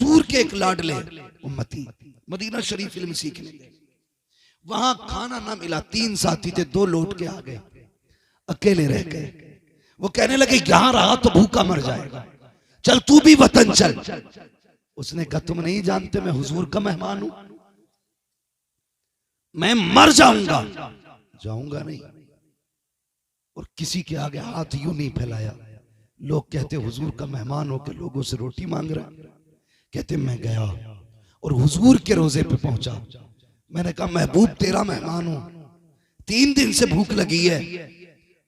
हुजूर के एक लाडले उम्मती मदीना शरीफ इल्म सीखने गए, वहां खाना ना मिला, 3 साथी थे, 2 लौट के आ गए, अकेले रह गए। वो कहने लगे यहां रहा तो भूखा मर जाएगा, चल तू भी वतन चल। उसने कहा तुम नहीं जानते मैं हुजूर का मेहमान हूं, मैं मर जाऊंगा, जाऊंगा नहीं। और किसी के आगे हाथ यूं नहीं फैलाया। लोग कहते हुजूर का मेहमान होकर लोगों से रोटी मांग रहा है। कहते मैं गया और हुजूर के रोजे पे पहुंचा। मैंने कहा महबूब तेरा मेहमान हूं, 3 दिन से भूख लगी है,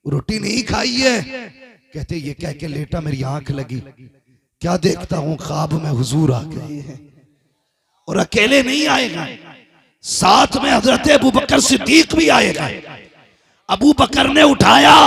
रोटी नहीं खाई है। कहते ये कह के लेटा, मेरी आंख लगी, क्या देखता हूं ख्वाब में हुजूर आ गए हैं। और अकेले नहीं आएगा, साथ में हजरत अबू बकर सिद्दीक भी आएगा। अबू बकर ने उठाया,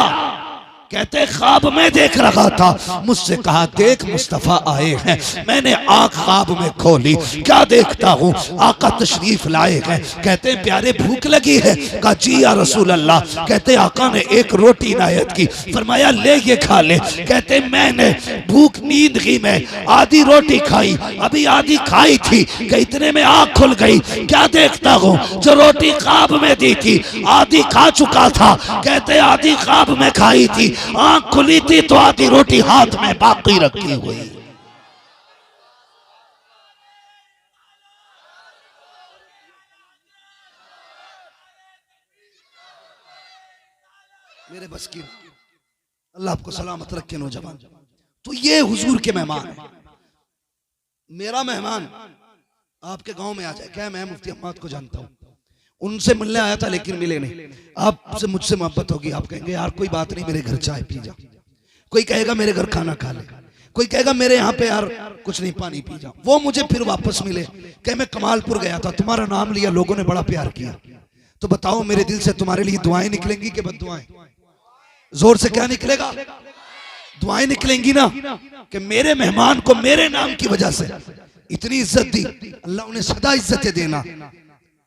कहते ख्वाब में देख रहा था, मुझसे कहा देख मुस्तफा आए हैं। मैंने आंख ख्वाब में खोली, क्या देखता हूँ आका तशरीफ लाए हैं। कहते प्यारे भूख लगी है। कहा जी या रसूल अल्लाह। कहते आका ने एक रोटी इनायत की, फरमाया ले ये खा ले। कहते मैंने भूख नींद की में आधी रोटी खाई, अभी आधी खाई थी कि इतने में आंख खुल गई। क्या देखता हूँ जो रोटी ख्वाब में दी थी आधी खा चुका था। कहते आधी ख्वाब में खाई थी, आंख खुली थी तो आधी रोटी हाथ में बाकी रखी हुई। मेरे बस की अल्लाह आपको सलामत रखे नौजवान। तो ये हुजूर के मेहमान है। मेरा मेहमान आपके गांव में आ जाए, क्या मैं मुफ्ती अहमद को जानता हूं, उनसे मिलने आया था लेकिन मिले नहीं। आपसे मुझसे मोहब्बत होगी, आप कहेंगे यार कोई बात नहीं मेरे घर चाय पी जा, कोई कहेगा मेरे घर खाना खा ले, कोई कहेगा मेरे यहाँ पे यार कुछ नहीं पानी पी जा। वो मुझे फिर वापस मिले, कहे मैं कमालपुर गया था, तुम्हारा नाम लिया, लोगों ने बड़ा प्यार किया, तो बताओ मेरे दिल से तुम्हारे लिए दुआएं निकलेंगी कि बद्दुआएं? जोर से क्या निकलेगा? दुआएं निकलेंगी ना, कि मेरे मेहमान को मेरे नाम की वजह से इतनी इज्जत दी, अल्लाह उन्हें सदा इज्जतें देना।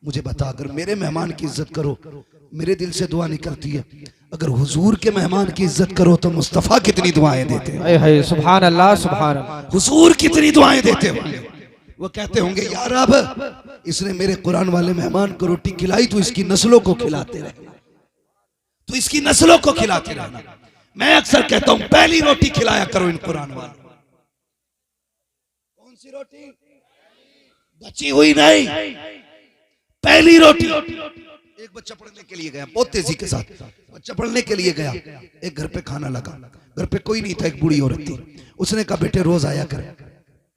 मुझे बता, अगर मेरे मेहमान की इज्जत करो मेरे दिल से दुआ निकलती है, अगर हुजूर के मेहमान की इज्जत करो तो मुस्तफा कितनी दुआएं देते हैं। सुभान अल्लाह, सुभान अल्लाह। हुजूर कितनी दुआएं देते हैं। वो कहते होंगे यार अब इसने मेरे कुरान वाले मेहमान को रोटी खिलाई तो इसकी नस्लों को खिलाते रहना, तो इसकी नस्लों को खिलाते रहना। मैं अक्सर कहता हूं पहली रोटी खिलाया करो इन कुरान वालों। कौन सी रोटी? बची हुई नहीं, पहली रोटी। एक बच्चा पढ़ने के लिए गया, बहुत तेजी के साथ बच्चा पढ़ने के लिए गया, एक घर पे खाना लगा, घर पे कोई नहीं था, एक बूढ़ी औरत थी। उसने कहा बेटे रोज आया कर,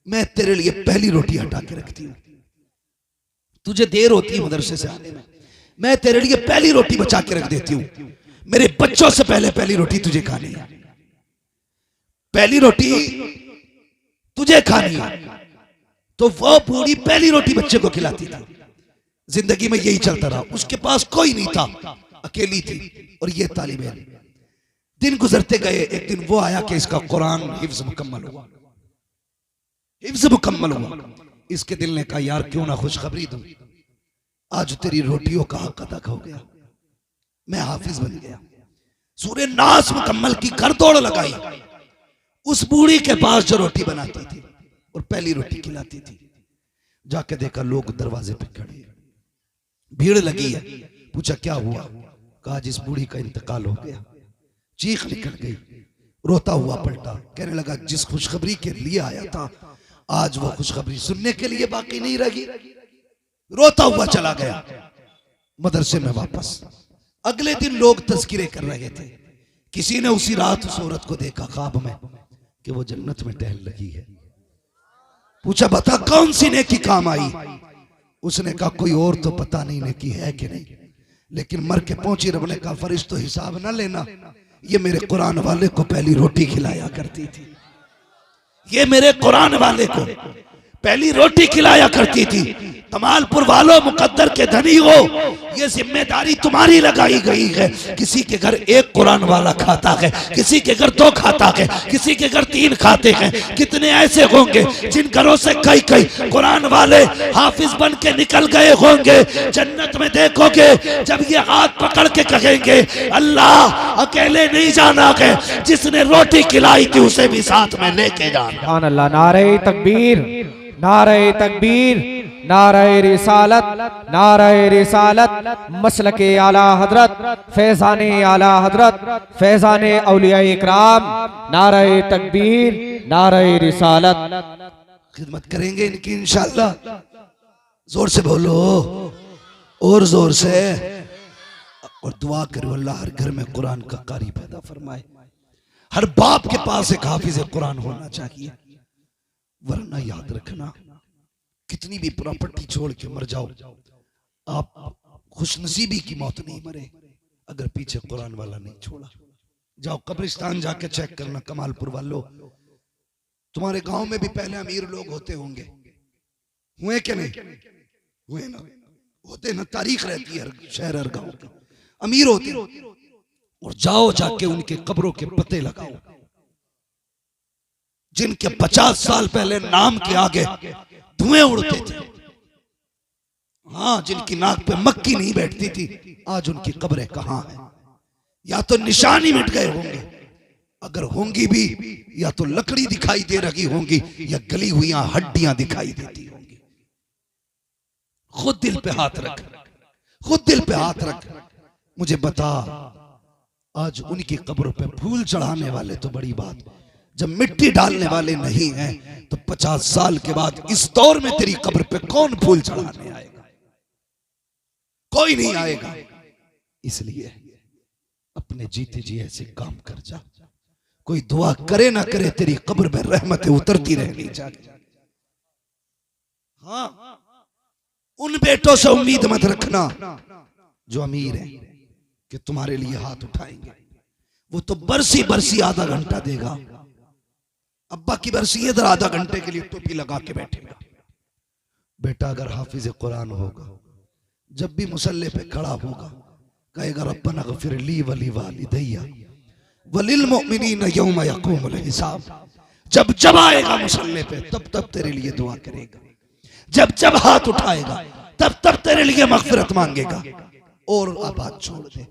मैं तेरे लिए पहली रोटी हटा के रखती हूँ, तुझे देर होती है मदरसे से आने में, मैं तेरे लिए पहली रोटी बचा के रख देती हूँ, मेरे बच्चों से पहले पहली रोटी तुझे खानी है, पहली रोटी तुझे खानी है। तो वो बूढ़ी पहली रोटी बच्चे को खिलाती थी। जिंदगी में यही चलता रहा, उसके पास कोई नहीं था, अकेली थी और ये तालिब इल्म। दिन गुजरते गए, एक दिन वो आया कि इसका कुरान हिफ्ज मुकम्मल हुआ, हिफ्ज मुकम्मल हुआ। इसके दिल ने कहा यार क्यों ना खुशखबरी दूं, आज तेरी रोटियों का हक अदा हो गया, मैं हाफिज बन गया। सूरे नास मुकम्मल की कर दौड़ लगाई उस बूढ़ी के पास जो रोटी बनाती थी और पहली रोटी खिलाती थी। जाके देखा लोग दरवाजे पे खड़े, भीड़ लगी है। पूछा क्या हुआ? कहा जिस बूढ़ी का इंतकाल हो गया। चीख निकल गई, रोता हुआ पलटा, कहने लगा जिस खुशखबरी के लिए आया था आज वो खुशखबरी सुनने के लिए बाकी नहीं रही। रोता हुआ चला गया मदरसे में वापस। अगले दिन लोग तज़किरे कर रहे थे, किसी ने उसी रात उस औरत को देखा ख्वाब में कि वो जन्नत में टहल लगी है। पूछा बता कौन सी नेकी काम आई? उसने कहा कोई और तो पता नहीं नेकी है कि नहीं, लेकिन मर के पहुंची। रब ने कहा फरिश्तों हिसाब ना लेना, ये मेरे कुरान वाले को पहली रोटी खिलाया करती थी, ये मेरे कुरान वाले को पहली रोटी खिलाया करती थी। कमालपुर वालों मुकद्दर के धनी हो, ये जिम्मेदारी तुम्हारी लगाई गई है। किसी के घर एक कुरान वाला खाता है, किसी के घर 2 खाता है, किसी के घर 3 खाते हैं। कितने ऐसे होंगे जिन घरों से कई कई कुरान वाले हाफिज बन के निकल गए होंगे। जन्नत में देखोगे जब ये हाथ पकड़ के कहेंगे अल्लाह अकेले नहीं जाना है, जिसने रोटी खिलाई थी उसे भी साथ में लेके जाना। अल्लाह, नारे तकबीर, नारे तकबीर, नारे रिसालत, नारे रिसालत, मसलके आला हजरत, फैज़ाने आला हजरत, फैज़ाने औलिया इकराम, नारे तकबीर, नारे रिसालत। खिदमत करेंगे इनकी इंशाअल्लाह। जोर से बोलो, और जोर से, और दुआ करो अल्लाह हर घर में कुरान का कारी पैदा फरमाए। हर बाप के पास एक हाफिज कुरान होना चाहिए, वरना याद रखना कितनी भी प्रॉपर्टी छोड़ के मर जाओ, आप खुशनसीबी की मौत नहीं मरे अगर पीछे कुरान वाला नहीं छोड़ा। जाओ कब्रिस्तान जाके चेक करना, कमालपुर वालों, तुम्हारे गांव में भी पहले अमीर लोग होते होंगे, हुए क्या नहीं हुए ना, होते ना, तारीख रहती है हर शहर हर गांव की, अमीर होते। और जाओ जाके उनके कब्रों के पते लगाओ, जिनके 50 साल पहले नाम के आगे धुएं उड़ते थे, हाँ, जिनकी नाक पे मक्खी नहीं बैठती थी, आज उनकी कब्रें कहां हैं? या तो निशान ही मिट गए होंगे, अगर होंगी भी या तो लकड़ी दिखाई दे रही होंगी या गली हुई हड्डियां दिखाई देती होंगी। खुद दिल पे हाथ रख, खुद दिल पे हाथ रख, मुझे बता, आज उनकी कब्रों पे फूल चढ़ाने वाले तो बड़ी बात, जब मिट्टी डालने वाले नहीं हैं तो 50 साल के बाद इस दौर में तेरी कब्र पे कौन फूल चढ़ाने आएगा? कोई नहीं आएगा। इसलिए अपने जीते जी ऐसे काम कर जा, कोई दुआ करे ना करे तेरी कब्र में रहमतें उतरती रहनी चाहिए। हाँ, उन बेटों से उम्मीद मत रखना जो अमीर है कि तुम्हारे लिए हाथ उठाएंगे, वो तो बरसी बरसी आधा घंटा देगा। अब्बा की बरसी इधर आधा घंटे के लिए टोपी लगा के बैठेगा। बेटा अगर हाफिज कुरान होगा, जब भी मुसल्ले पे खड़ा होगा कहेगा रब्बना गफिर ली वली वालिदैया वलिल मुमिनीन यौम यक़ूमुल हिसाब। जब जब आएगा मुसल्ले पे तब तब तेरे लिए दुआ करेगा, जब जब हाथ उठाएगा तब तब तेरे लिए मगफिरत मांगेगा। और अब बात छोड़ दे,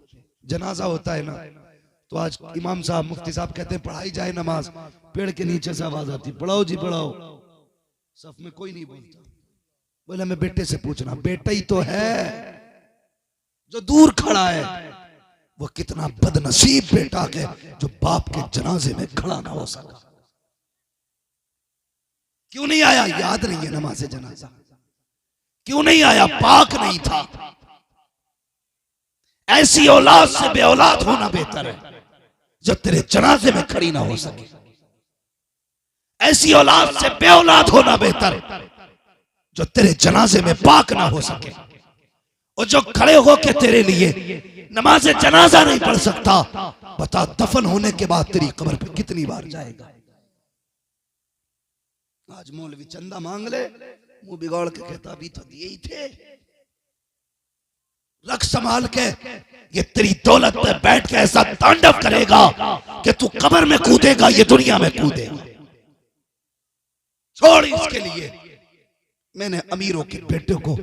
जनाजा होता है ना, तो आज इमाम साहब मुफ्ती साहब कहते हैं पढ़ाई जाए नमाज, पेड़ के नीचे से आवाज आती, पढ़ाओ जी पढ़ाओ, सफ में कोई नहीं बोलता। बोले मैं बेटे से पूछना, बेटा ही तो है जो दूर खड़ा है, वो कितना बदनसीब बेटा है जो बाप के जनाजे में खड़ा ना हो सका। क्यों नहीं आया? याद नहीं है नमाज जनाजा। क्यों नहीं आया? पाक नहीं था। ऐसी औलाद से बे औलाद होना बेहतर है जो तेरे जनाजे में खड़ी ना हो सके। ऐसी औलाद से बे औलाद होना बेहतर है जो तेरे जनाजे में पाक ना हो सके, और जो खड़े होके तेरे लिए नमाज जनाजा नहीं पढ़ सकता, बता दफन होने के बाद तेरी कब्र पे कितनी बार जाएगा? आज मौलवी चंदा मांग ले, मुंह बिगाड़ के कहता अभी तो दिए ही थे। रख संभाल के, ये तेरी दौलत पे बैठ के ऐसा तांडव करेगा कि तू कब्र में कूदेगा, ये दुनिया में कूदेगा। छोड़ इसके लिए। मैंने अमीरों के बेटे को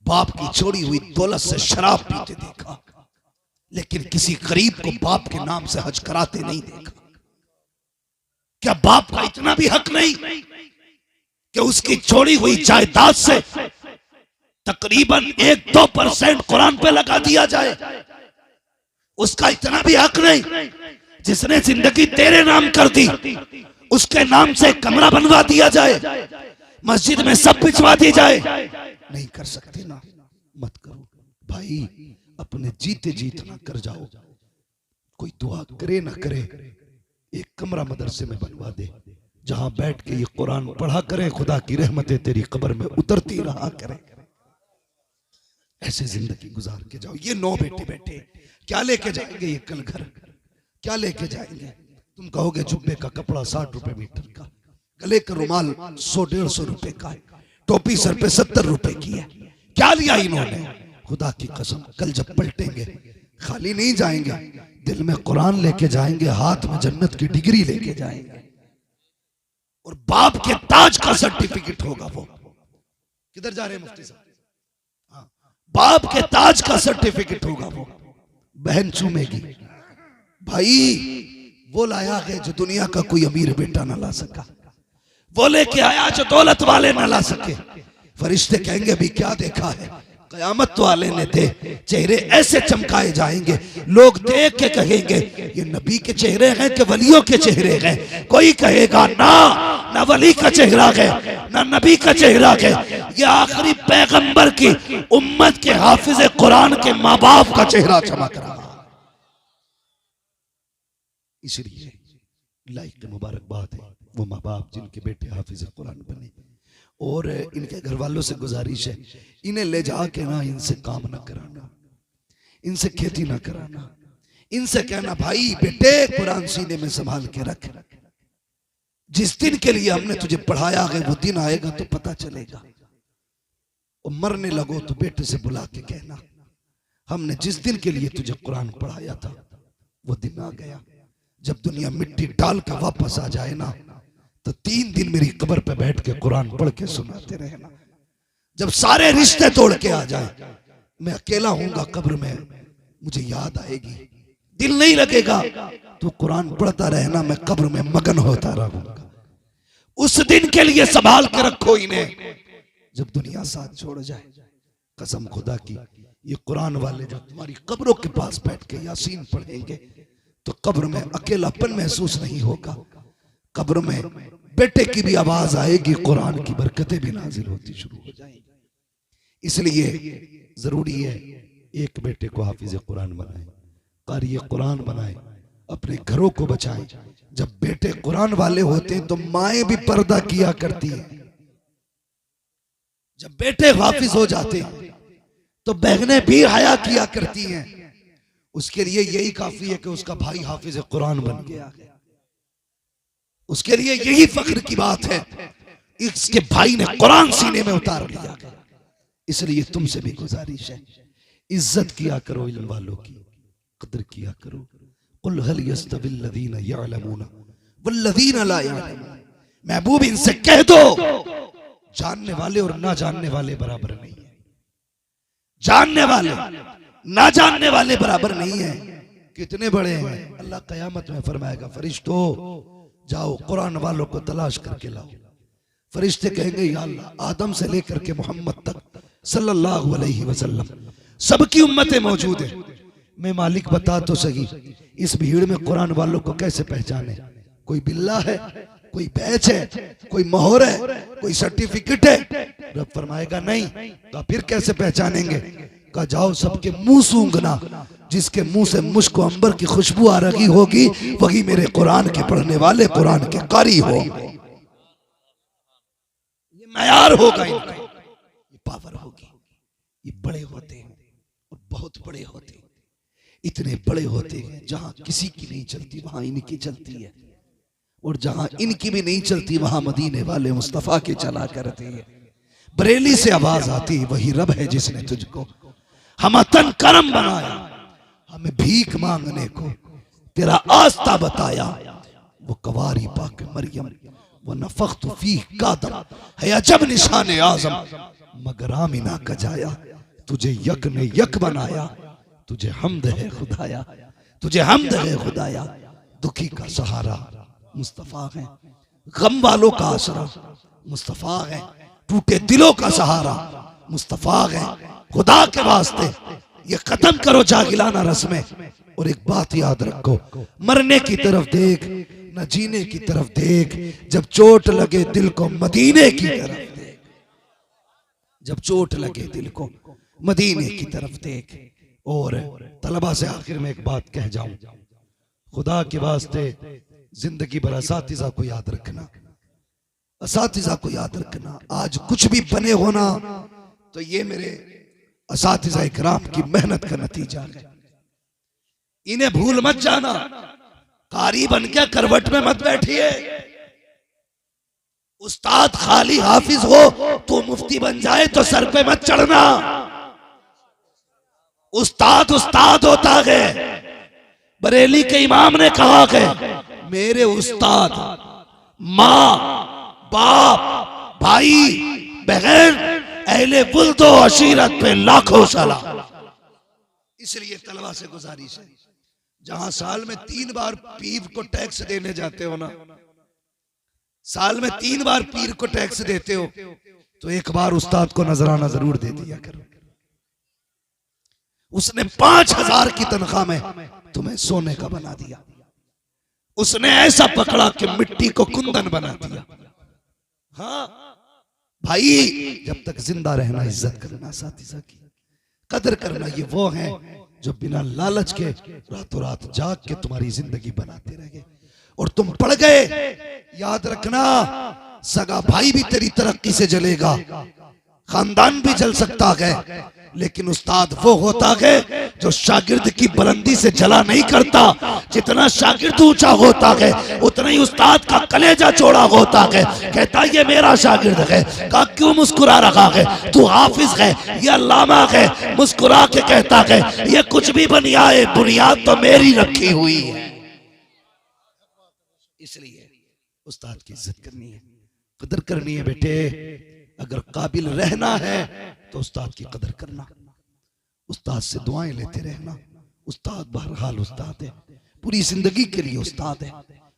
बाप की छोड़ी हुई दौलत से शराब पीते देखा, लेकिन किसी गरीब को बाप के नाम से हज कराते नहीं देखा। क्या बाप का इतना भी हक नहीं कि उसकी छोड़ी हुई जायदाद से तकरीबन 1-2% कुरान पे लगा दिया जाए? उसका इतना भी हक नहीं? जिसने जिंदगी तेरे नाम कर दी उसके नाम से कमरा बनवा दिया जाए, मस्जिद में सब पिछवा दी जाए? नहीं कर सकते ना, मत करो भाई। अपने जीते जीत ना कर जाओ। कोई दुआ करे ना करे, एक कमरा मदरसे में बनवा दे जहां बैठ के ये कुरान पढ़ा करे, खुदा की रहमतें तेरी कब्र में उतरती रहा करे। ऐसे जिंदगी गुजार के जाओ। ये 9 बेटे बैठे क्या लेके जाएंगे? ये कल घर क्या लेके जाएंगे? तुम कहोगे जुब्बे का कपड़ा 60 रुपए मीटर का, गले का रुमाल 100-150 रुपए का है, टोपी सर पे 70 रुपए की है। क्या लिया इन्होंने? खुदा की कसम कल जब पलटेंगे खाली नहीं जाएंगे, दिल में कुरान लेके जाएंगे, हाथ में जन्नत की डिग्री लेके जाएंगे, और बाप के ताज का सर्टिफिकेट होगा। वो किधर जा रहे हैं मुफ्ती साहब? हाँ, बाप के ताज का सर्टिफिकेट होगा। वो बहन चूमेगी। भाई वो लाया है जो दुनिया का कोई अमीर बेटा ना ला सका। वो लेके आया जो दौलत वाले न ला सके। फरिश्ते कहेंगे अभी क्या देखा है? कयामत वाले ने दे, चेहरे ऐसे चमकाए जाएंगे, लोग देख के कहेंगे ये नबी के चेहरे हैं कि वलियों के चेहरे हैं। कोई कहेगा ना वली का चेहरा है ना नबी का चेहरा है, ये आखिरी पैगंबर की उम्मत के हाफिज कुरान के माँ बाप का चेहरा चमक रहा। इसलिए लाइक मुबारकबाद है वो माँ बाप जिनके बेटे हाफिज कुरान बने। और इनके घर वालों से गुजारिश है, इन्हें ले जाके ना इनसे काम ना कराना, इनसे खेती ना कराना, इनसे कहना भाई बेटे कुरान सीने में संभाल के रख, जिस दिन के लिए हमने तुझे पढ़ाया है वो दिन आएगा तो पता चलेगा। और मरने लगो तो बेटे से बुला के कहना हमने जिस दिन के लिए तुझे कुरान पढ़ाया था वो दिन आ गया। जब दुनिया मिट्टी डाल कर वापस आ जाए ना तो 3 दिन मेरी कब्र पे बैठ के कुरान पढ़ के सुनाते रहना। जब सारे रिश्ते तोड़ के आ जाए, मैं अकेला हूंगा कब्र में, मुझे याद आएगी, दिल नहीं लगेगा तो कुरान पढ़ता रहना, मैं कब्र में मगन होता रहूंगा। उस दिन के लिए संभाल के रखो इन्हें, जब दुनिया साथ छोड़ जाए। कसम खुदा की, ये कुरान वाले जो तुम्हारी कब्रों के पास बैठ के यासीन पढ़ेंगे तो कब्र में अकेलापन महसूस नहीं होगा। कब्र में बेटे की भी आवाज आएगी, कुरान की बरकतें भी नाजिल होती शुरू हो जाएंगी। इसलिए जरूरी है एक बेटे को हाफिज कुरान बनाए, कारी कुरान बनाए, अपने घरों को बचाएं। जब बेटे कुरान वाले होते हैं तो माएं भी पर्दा किया करती हैं। जब बेटे हाफिज हो जाते हैं तो बहनें भी हया किया करती हैं। उसके लिए यही काफी है कि उसका भाई हाफिज कुरान बन गया, उसके लिए यही फख्र की बात है इसके भाई ने कुरान सीने में उतार लिया। इसलिए तुमसे भी गुजारिश है, इज्जत किया करो इल्म वालों की, कदर किया करो। कुल हल यस्तविल लदीना यअलमून वल्लदीना ला यअलमून, महबूब इनसे कह दो जानने वाले और ना जानने वाले बराबर नहीं है। जानने वाले ना जानने वाले बराबर नहीं है। कितने बड़े हैं, अल्लाह कयामत में फरमाएगा फरिश्तों जाओ कुरान वालों को तलाश करके लाओ। फरिश्ते कहेंगे या अल्लाह आदम से लेकर के मोहम्मद तक सल्लल्लाहु अलैहि वसल्लम सबकी उम्मतें मौजूद है। मैं मालिक बता तो सही इस भीड़ में कुरान वालों को कैसे पहचाने? कोई बिल्ला है, कोई बैच है, कोई मोहर है, कोई सर्टिफिकेट है? रब फरमाएगा नहीं। तो फिर कैसे पहचानेंगे? कहा जाओ सबके मुंह सूंघना, जिसके मुंह से मुझको अंबर की खुशबू आ रही होगी वही मेरे कुरान के पढ़ने वाले, कुरान के कारी हो। ये मयार होगा इनका, ये पावर होगी। ये बड़े होते हैं और बहुत बड़े होते हैं, इतने बड़े होते हैं जहां किसी की नहीं चलती वहां इनकी चलती है, और जहां इनकी भी नहीं चलती वहां मदीने वाले मुस्तफा के चला करते हैं। बरेली से आवाज आती है वही रब है जिसने तुझको हम तन करम बनाया, हमें भीख मांगने को तेरा आस्था बताया। वो कवारी पाक मरियम वो नफख्तु फीह कादम है अजब निशान आजम, मगर आमिना का जाया तुझे यक ने यक बनाया। तुझे हमद है खुदाया, तुझे हमद है खुदाया। दुखी का सहारा मुस्तफा है, गम वालों का आसरा मुस्तफा है, टूटे दिलों का सहारा मुस्तफा है। खुदा के वास्ते ये खत्म करो जागिलाना रस्में, और एक बात याद रखो, मरने की तरफ देख न जीने की तरफ देख। जब चोट लगे दिल को मदीने की तरफ देख, जब चोट लगे दिल को मदीने की तरफ देख। और तलबा से आखिर में एक बात कह जाऊं, खुदा के वास्ते जिंदगी भर असातिज़ा को याद रखना, असातिज़ा को याद रखना। आज कुछ भी बने होना तो ये मेरे असातिज़ा इकराम की मेहनत का नतीजा है। इन्हें भूल मत जाना, कारी बन के करवट में मत बैठिए। उस्ताद खाली हाफिज हो तो मुफ्ती बन जाए तो सर पे मत चढ़ना। उस्ताद उस्ताद होता है। बरेली के इमाम ने कहा है मेरे उस्ताद माँ बाप भाई बहन अहले बुल्दो अशीरत पे लाखों सलाम। इसलिए तलबा से गुजारिश है, जहां साल में 3 बार पीर को टैक्स देने जाते हो ना, साल में 3 बार पीर को टैक्स देते हो तो एक बार उस्ताद को नजराना जरूर दे दिया करो। उसने 5,000 की तनख्वाह में तुम्हें सोने का बना दिया। उसने ऐसा पकड़ा कि मिट्टी को कुंदन बना दिया। हाँ भाई, जब तक जिंदा रहना इज्जत करना, साथी की कदर करना, ये वो है जो बिना लालच के रातों रात जाग के तुम्हारी जिंदगी बनाते रहे और तुम पड़ गए। याद रखना, सगा भाई भी तेरी तरक्की से जलेगा, खानदान भी जल सकता है, लेकिन उस्ताद वो होता है जो शागिर्द की बुलंदी से जला नहीं करता। जितना शागिर्द ऊंचा होता है उतना ही उस्ताद का कलेजा चौड़ा होता है। कहता ये मेरा शागिर्द है। कहा क्यों मुस्कुरा रहा है? तू हाफिज है, ये अल्लामा है। मुस्कुरा के कहता है ये कुछ भी बन आए, बुनियाद तो मेरी रखी हुई है। इसलिए उस्ताद की इज्जत करनी है, कदर करनी है बेटे। अगर काबिल रहना है तो उस्ताद की कदर करना, उस्ताद से दुआएं लेते रहना। उस्ताद बहरहाल उस्ताद है, पूरी जिंदगी के लिए उस्ताद है,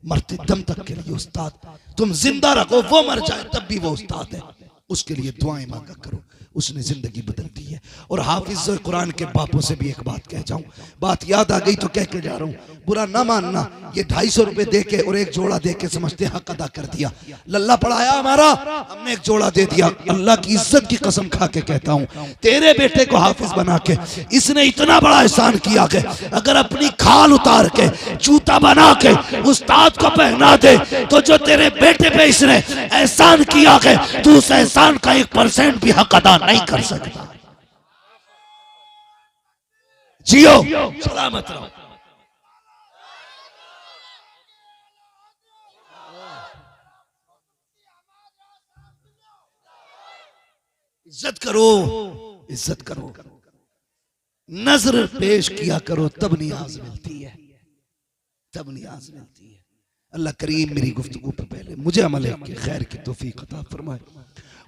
मरते दम तक के लिए उस्ताद। तुम जिंदा रखो, वो मर जाए तब भी वो उस्ताद है। उसके लिए दुआएं मांगा करो, उसने जिंदगी बदल दी है। और हाफिज कुरान के बापों से भी एक बात कह जाऊं, बात याद आ गई तो कह के जा रहा हूं, बुरा ना मानना। ये 250 रुपए दे के और एक जोड़ा दे के समझते हक अदा कर दिया, लल्ला पढ़ाया हमारा, हमने एक जोड़ा दे दिया। अल्लाह की इज्जत की कसम खा के कहता हूं, तेरे बेटे को हाफिज बना के इसने इतना बड़ा एहसान किया कि अगर अपनी खाल उतार के जूता बना के उस्ताद को पहना दे तो जो तेरे बेटे पे इसने एहसान किया है, तू उस एहसान का 1% भी हक अदा नहीं कर सकता। जियो, सलामत रहो। इज्जत करो, इज्जत करो, नजर पेश किया करो, तब नियाज मिलती है, तब नियाज मिलती है। अल्लाह करीम मेरी गुफ्तगू पर पहले मुझे अमल के खैर की तौफीक अता फरमाए,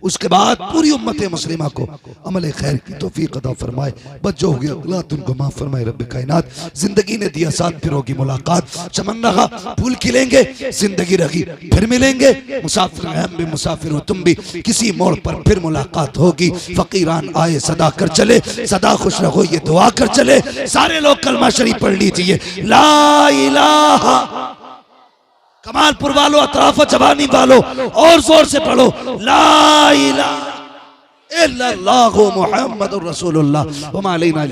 उसके बाद पूरी उम्मत मुस्लिमा को अमल खैर की तौफीक अता फरमाए। बस जो हो गया गलत उनको माफ फरमाए रब्बे कायनात। जिंदगी ने दिया साथ, फिर होगी मुलाकात। चमन रहा फूल खिलेंगे, जिंदगी रही फिर मिलेंगे। मुसाफिर हैं हम भी, मुसाफिर हो तुम भी, किसी मोड़ पर फिर मुलाकात होगी। फकीरान आए सदा कर चले, सदा खुश रहो ये दुआ कर चले। सारे लोग कलमा शरीफ पढ़ लीजिए, ला इलाहा। कमालपुर वालों, अतराफ जवानी वालों और जोर से पढ़ो, ला इलाहा इल्लल्लाहु मुहम्मदुर रसूलुल्लाह व मा अलैना।